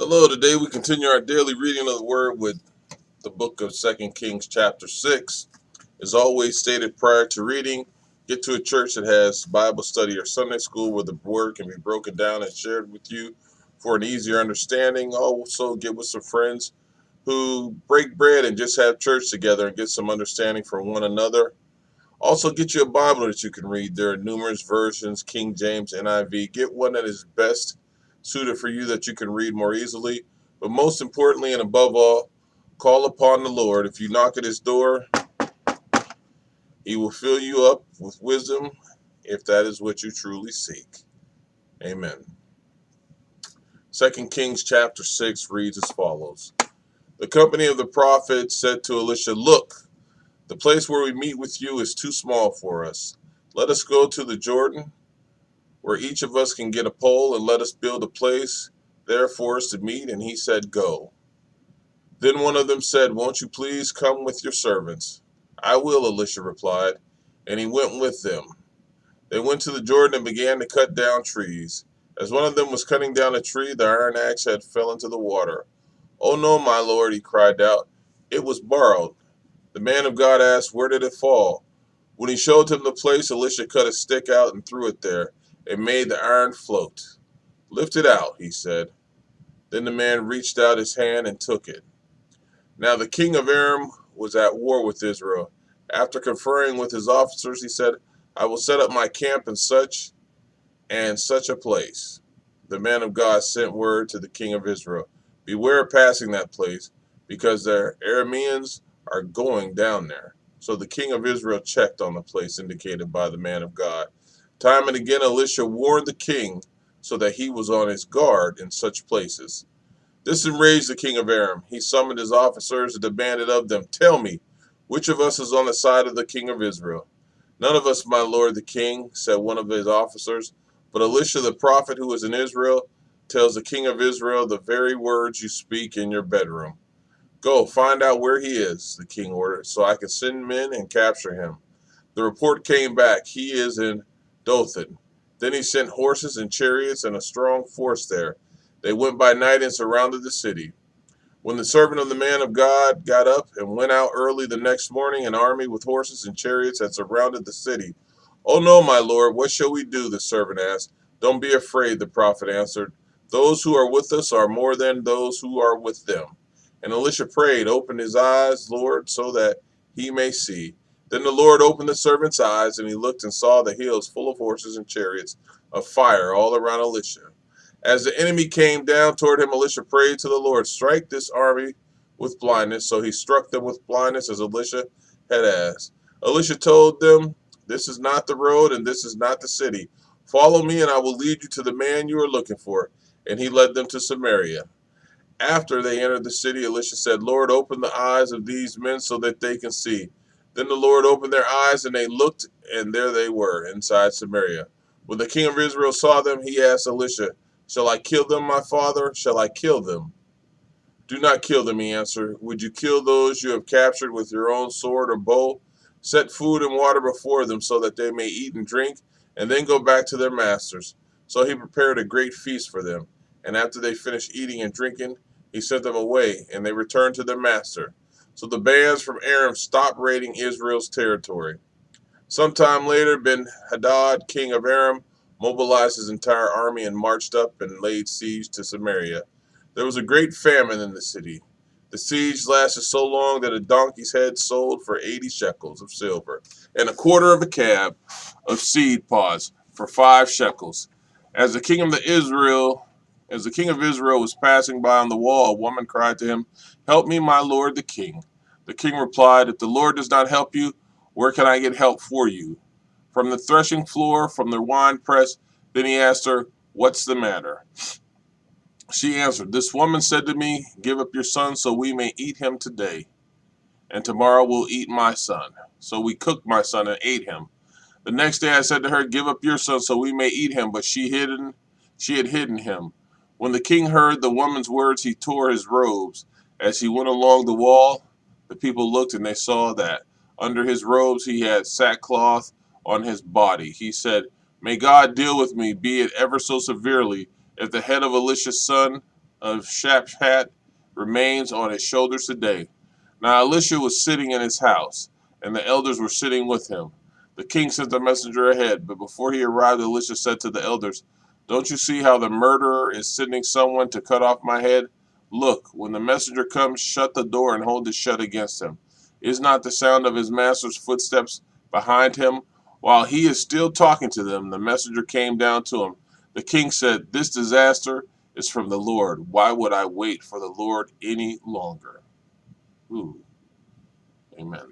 Hello, today we continue our daily reading of the Word with the book of Second Kings chapter 6. As always stated prior to reading, get to a church that has Bible study or Sunday school where the Word can be broken down and shared with you for an easier understanding. Also get with some friends who break bread and just have church together and get some understanding from one another. Also get you a Bible that you can read. There are numerous versions, King James, NIV. Get one that is best suited for you that you can read more easily. But most importantly and above all, call upon the Lord. If you knock at his door, he will fill you up with wisdom if that is what you truly seek. Amen. 2 Kings chapter 6 reads as follows. The company of the prophets said to Elisha, "Look, the place where we meet with you is too small for us. Let us go to the Jordan, where each of us can get a pole, and let us build a place there for us to meet." And he said, "Go." Then one of them said, "Won't you please come with your servants?" "I will," Elisha replied, and he went with them. They went to the Jordan and began to cut down trees. As one of them was cutting down a tree, the iron axe had fell into the water. "Oh no, my lord," he cried out. "It was borrowed." The man of God asked, "Where did it fall?" When he showed him the place, Elisha cut a stick out and threw it there, and made the iron float. "Lift it out," he said. Then the man reached out his hand and took it. Now the king of Aram was at war with Israel. After conferring with his officers, he said, "I will set up my camp in such and such a place." The man of God sent word to the king of Israel, "Beware passing that place, because the Arameans are going down there." So the king of Israel checked on the place indicated by the man of God. Time and again Elisha warned the king so that he was on his guard in such places. This enraged the king of Aram. He summoned his officers and demanded of them, "Tell me, which of us is on the side of the king of Israel?" "None of us, my lord the king," said one of his officers. "But Elisha the prophet who is in Israel tells the king of Israel the very words you speak in your bedroom." "Go, find out where he is," the king ordered, "so I can send men and capture him." The report came back, "He is in Dothan." Then he sent horses and chariots and a strong force there. They went by night and surrounded the city. When the servant of the man of God got up and went out early the next morning, an army with horses and chariots had surrounded the city. "Oh no, my lord, what shall we do?" the servant asked. "Don't be afraid," the prophet answered. "Those who are with us are more than those who are with them." And Elisha prayed, "Open his eyes, Lord, so that he may see." Then the Lord opened the servant's eyes, and he looked and saw the hills full of horses and chariots of fire all around Elisha. As the enemy came down toward him, Elisha prayed to the Lord, "Strike this army with blindness." So he struck them with blindness as Elisha had asked. Elisha told them, "This is not the road and this is not the city. Follow me and I will lead you to the man you are looking for." And he led them to Samaria. After they entered the city, Elisha said, "Lord, open the eyes of these men so that they can see." Then the Lord opened their eyes, and they looked, and there they were, inside Samaria. When the king of Israel saw them, he asked Elisha, "Shall I kill them, my father? Shall I kill them?" "Do not kill them," he answered. "Would you kill those you have captured with your own sword or bow? Set food and water before them so that they may eat and drink, and then go back to their masters." So he prepared a great feast for them. And after they finished eating and drinking, he sent them away, and they returned to their master. So the bands from Aram stopped raiding Israel's territory. Sometime later, Ben-Hadad, king of Aram, mobilized his entire army and marched up and laid siege to Samaria. There was a great famine in the city. The siege lasted so long that a donkey's head sold for 80 shekels of silver, and a quarter of a cab of seed pods for 5 shekels. As the king of the Israel, as the king of Israel was passing by on the wall, a woman cried to him, "Help me, my lord the king." The king replied, "If the Lord does not help you, where can I get help for you? From the threshing floor, from the winepress?" Then he asked her, "What's the matter?" She answered, "This woman said to me, 'Give up your son so we may eat him today, and tomorrow we'll eat my son.' So we cooked my son and ate him. The next day I said to her, 'Give up your son so we may eat him,' but she had hidden him. When the king heard the woman's words, he tore his robes. As he went along the wall, the people looked and they saw that under his robes he had sackcloth on his body. He said, 'May God deal with me, be it ever so severely, if the head of Elisha's son of Shaphat remains on his shoulders today. Now Elisha was sitting in his house, and the elders were sitting with him. The king sent a messenger ahead, but before he arrived, Elisha said to the elders, "Don't you see how the murderer is sending someone to cut off my head? Look, when the messenger comes, shut the door and hold it shut against him. Is not the sound of his master's footsteps behind him?" While he is still talking to them, the messenger came down to him. The king said, "This disaster is from the Lord. Why would I wait for the Lord any longer?" Ooh, amen.